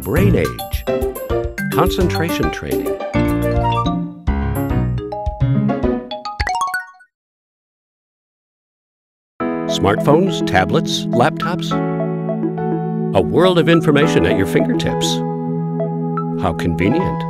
brain age. Concentration training. Smartphones, tablets, laptops. A world of information at your fingertips. How convenient.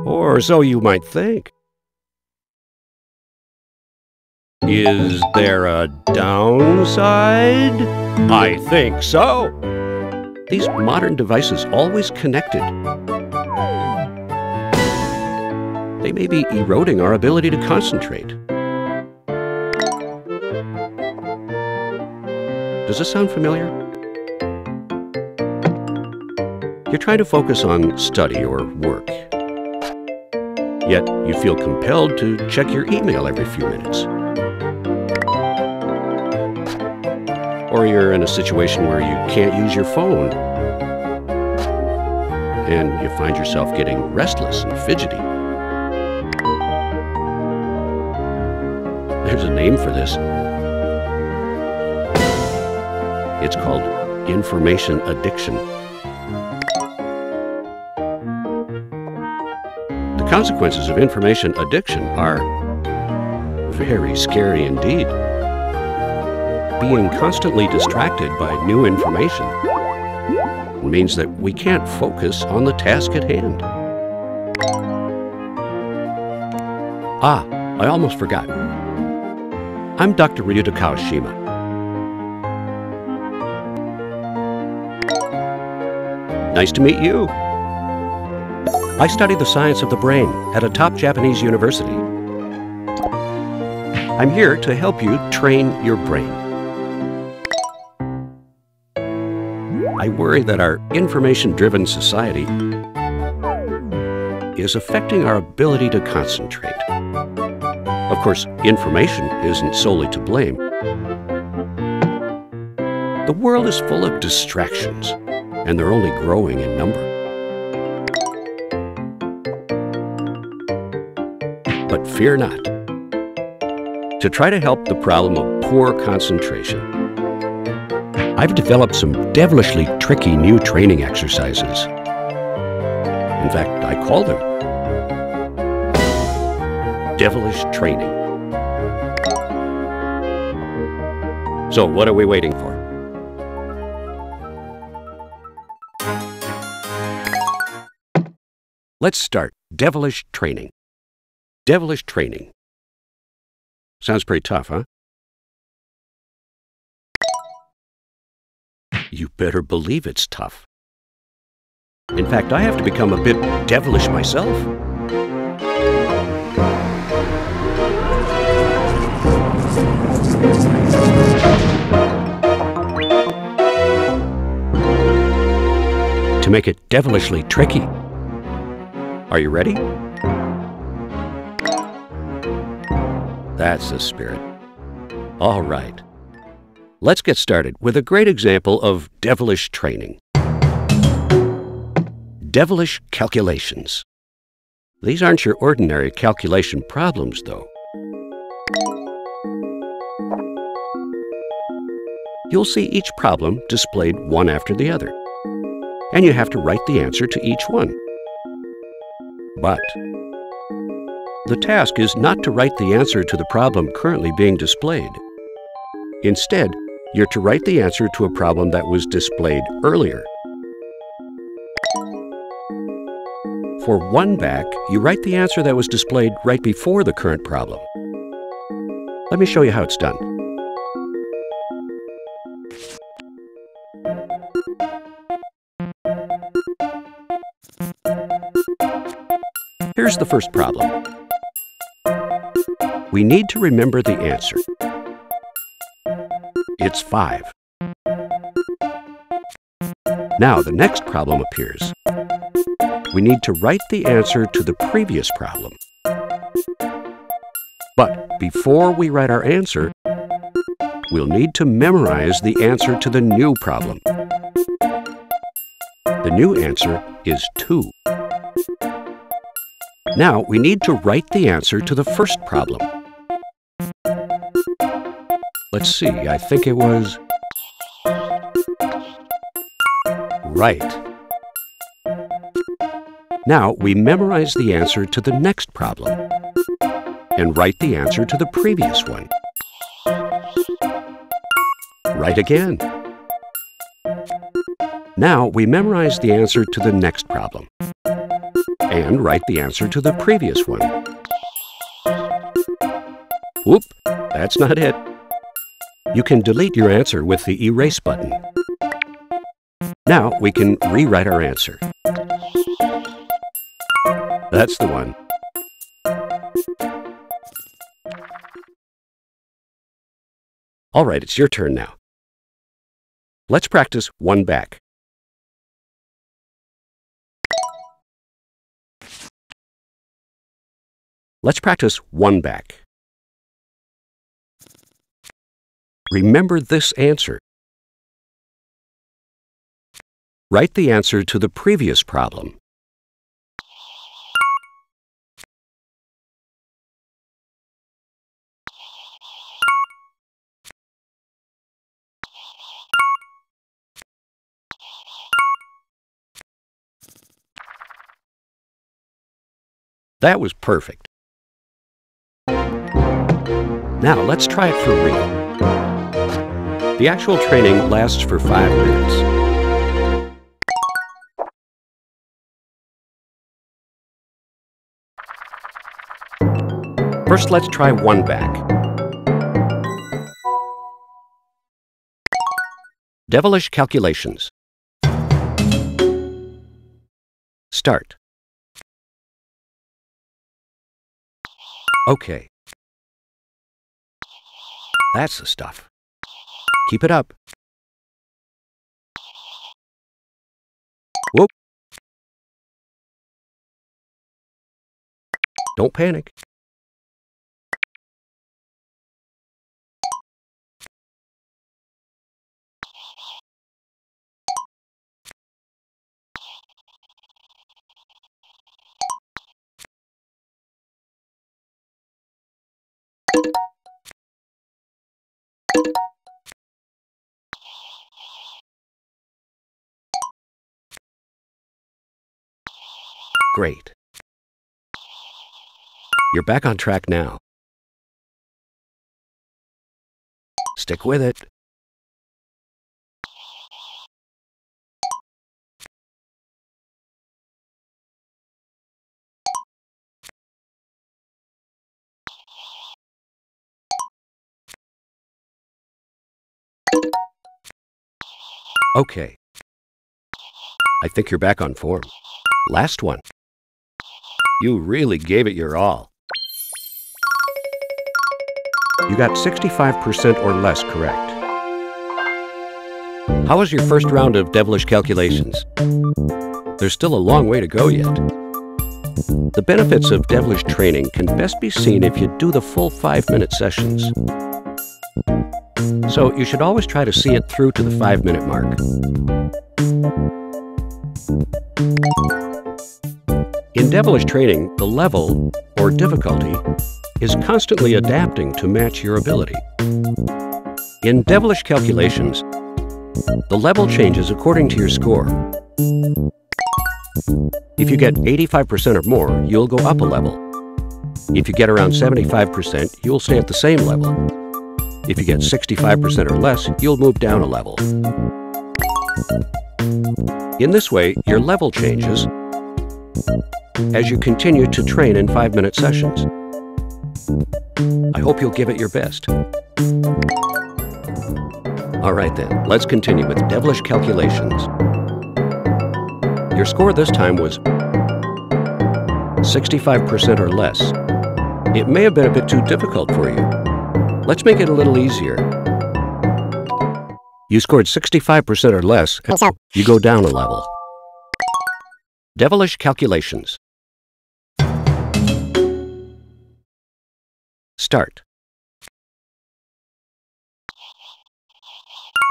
Or so you might think. Is there a downside? I think so. These modern devices always connected. They may be eroding our ability to concentrate. Does this sound familiar? You're trying to focus on study or work. Yet you feel compelled to check your email every few minutes. Or you're in a situation where you can't use your phone, and you find yourself getting restless and fidgety. There's a name for this. It's called information addiction. The consequences of information addiction are very scary indeed. Being constantly distracted by new information means that we can't focus on the task at hand. I almost forgot. I'm Dr. Kawashima. Nice to meet you. I study the science of the brain at a top Japanese university. I'm here to help you train your brain. I worry that our information-driven society is affecting our ability to concentrate. Of course, information isn't solely to blame. The world is full of distractions, and they're only growing in number. But fear not. To try to help the problem of poor concentration, I've developed some devilishly tricky new training exercises. In fact, I call them devilish training. So what are we waiting for? Let's start devilish training. Devilish training. Sounds pretty tough, huh? You better believe it's tough. In fact, I have to become a bit devilish myself. To make it devilishly tricky. Are you ready? That's the spirit. All right. Let's get started with a great example of devilish training. Devilish calculations. These aren't your ordinary calculation problems, though. You'll see each problem displayed one after the other, and you have to write the answer to each one. But the task is not to write the answer to the problem currently being displayed. Instead, you're to write the answer to a problem that was displayed earlier. For one back, you write the answer that was displayed right before the current problem. Let me show you how it's done. Here's the first problem. We need to remember the answer. It's 5. Now the next problem appears. We need to write the answer to the previous problem. But before we write our answer, we'll need to memorize the answer to the new problem. The new answer is 2. Now we need to write the answer to the first problem. Let's see, I think it was right. Now we memorize the answer to the next problem and write the answer to the previous one. Right again. Now we memorize the answer to the next problem and write the answer to the previous one. Whoop, that's not it. You can delete your answer with the erase button. Now we can rewrite our answer. That's the one. All right, it's your turn now. Let's practice one back. Let's practice one back. Remember this answer. Write the answer to the previous problem. That was perfect. Now let's try it for real. The actual training lasts for 5 minutes. First, let's try one back. Devilish calculations. Start. Okay. That's the stuff. Keep it up. Whoop. Don't panic. Great. You're back on track now. Stick with it. Okay. I think you're back on form. Last one. You really gave it your all. You got 65% or less correct. How was your first round of devilish calculations? There's still a long way to go yet. The benefits of devilish training can best be seen if you do the full 5-minute sessions. So you should always try to see it through to the 5-minute mark. In devilish training, the level, or difficulty, is constantly adapting to match your ability. In devilish calculations, the level changes according to your score. If you get 85% or more, you'll go up a level. If you get around 75%, you'll stay at the same level. If you get 65% or less, you'll move down a level. In this way, your level changes as you continue to train in 5-minute sessions. I hope you'll give it your best. All right then, let's continue with devilish calculations. Your score this time was 65% or less. It may have been a bit too difficult for you. Let's make it a little easier. You scored 65% or less, and you go down a level. Devilish calculations. Start.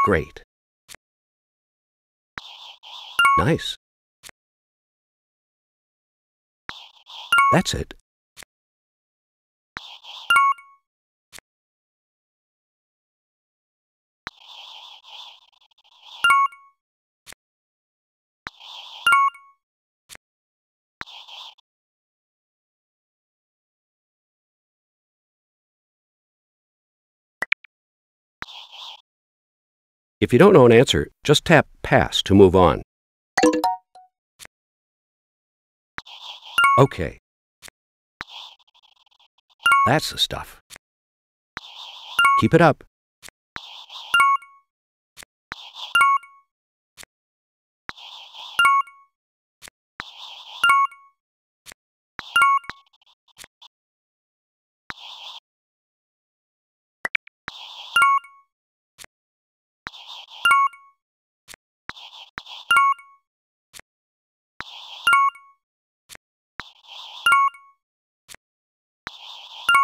Great. Nice. That's it. If you don't know an answer, just tap Pass to move on. Okay. That's the stuff. Keep it up.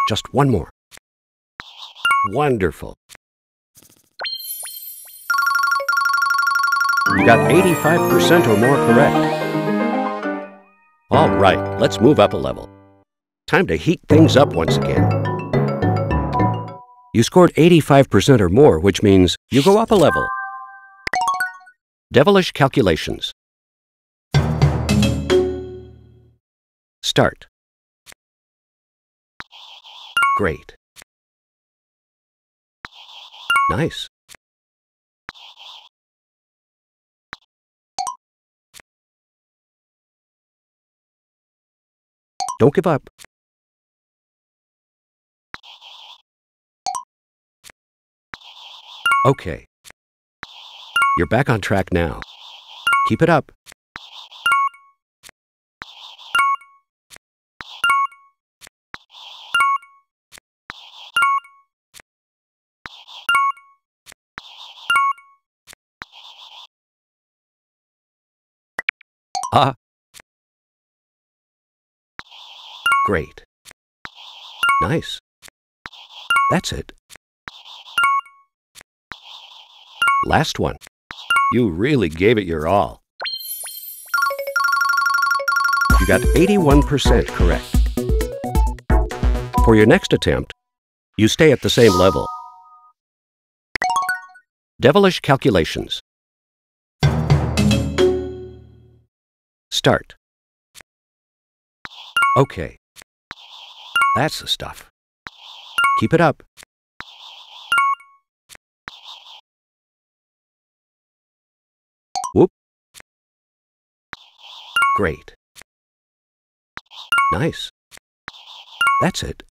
Just one more. Wonderful. You got 85% or more correct. All right, let's move up a level. Time to heat things up once again. You scored 85% or more, which means you go up a level. Devilish calculations. Start. Great. Nice. Don't give up. Okay. You're back on track now. Keep it up. Great. Nice. That's it. Last one. You really gave it your all. You got 81% correct. For your next attempt, you stay at the same level. Devilish calculations. Start. Okay. That's the stuff. Keep it up. Whoop. Great. Nice. That's it.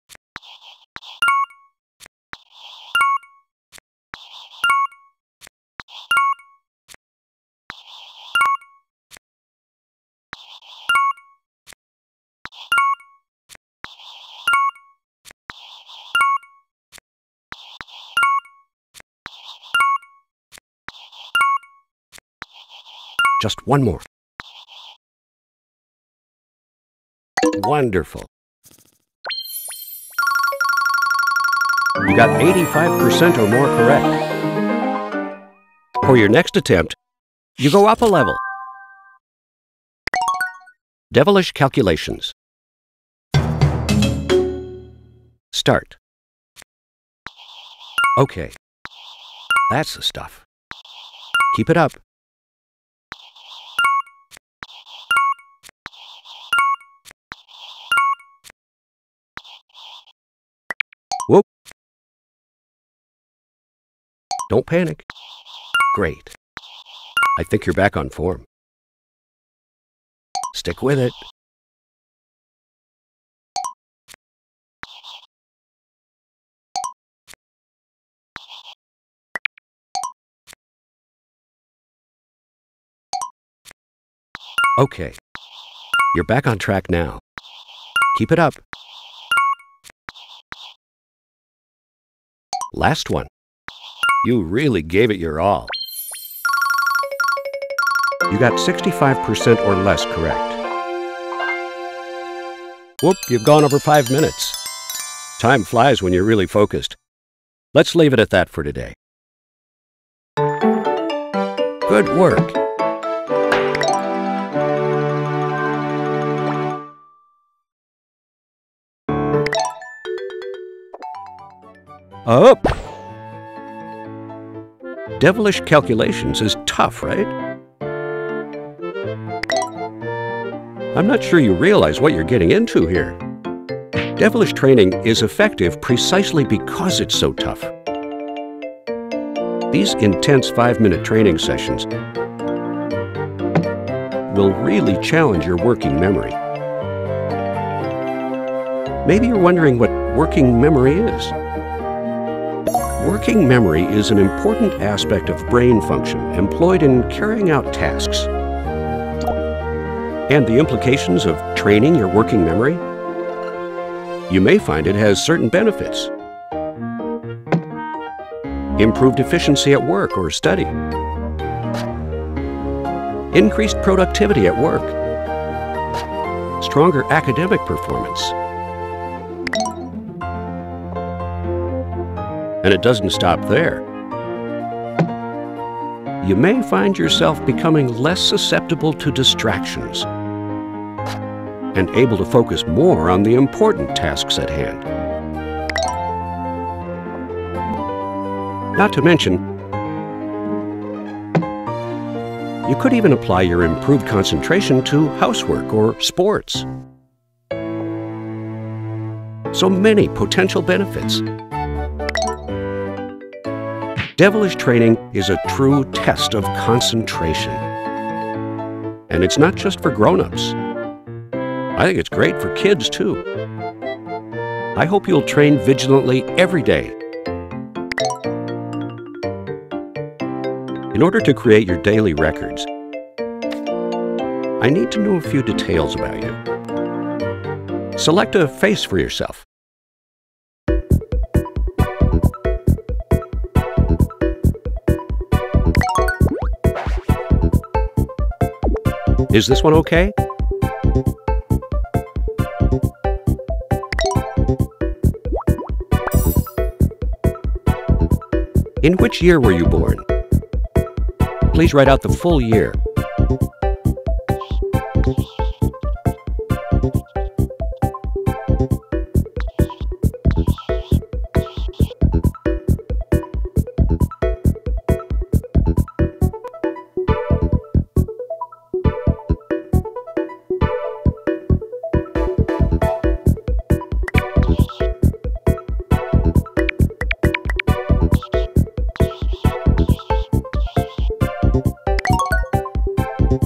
Just one more. Wonderful. You got 85% or more correct. For your next attempt, you go up a level. Devilish calculations. Start. Okay. That's the stuff. Keep it up. Whoop. Don't panic. Great. I think you're back on form. Stick with it. Okay. You're back on track now. Keep it up. Last one. You really gave it your all. You got 65% or less correct. Whoop, you've gone over 5 minutes. Time flies when you're really focused. Let's leave it at that for today. Good work. Up! Devilish calculations is tough, right? I'm not sure you realize what you're getting into here. Devilish training is effective precisely because it's so tough. These intense 5-minute training sessions will really challenge your working memory. Maybe you're wondering what working memory is. Working memory is an important aspect of brain function employed in carrying out tasks. And the implications of training your working memory? You may find it has certain benefits. Improved efficiency at work or study. Increased productivity at work. Stronger academic performance. And it doesn't stop there. You may find yourself becoming less susceptible to distractions and able to focus more on the important tasks at hand. Not to mention, you could even apply your improved concentration to housework or sports. So many potential benefits. Devilish training is a true test of concentration. And it's not just for grown-ups. I think it's great for kids, too. I hope you'll train vigilantly every day. In order to create your daily records, I need to know a few details about you. Select a face for yourself. Is this one okay? In which year were you born? Please write out the full year.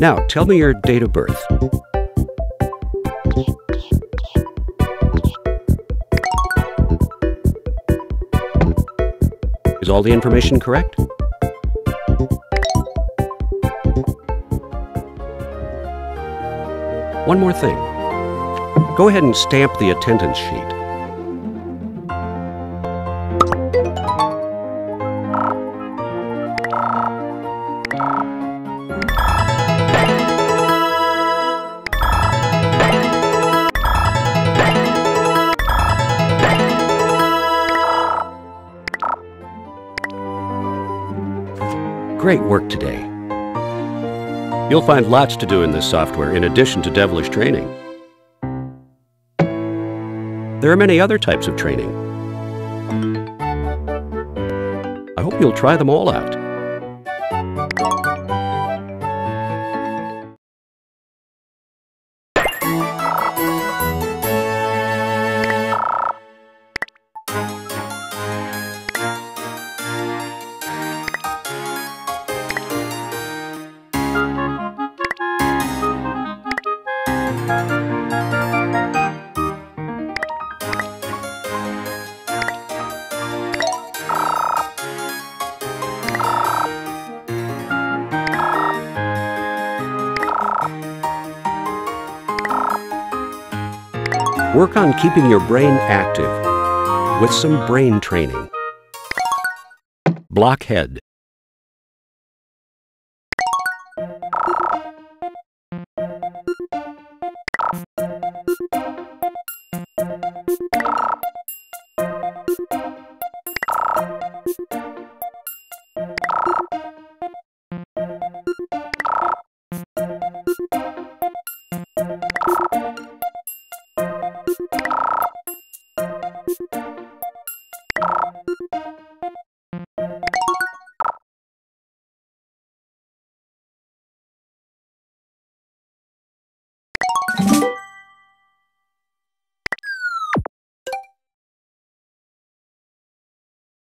Now, tell me your date of birth. Is all the information correct? One more thing. Go ahead and stamp the attendance sheet. Great work today. You'll find lots to do in this software in addition to Devilish training. There are many other types of training. I hope you'll try them all out. Work on keeping your brain active with some brain training. Blockhead.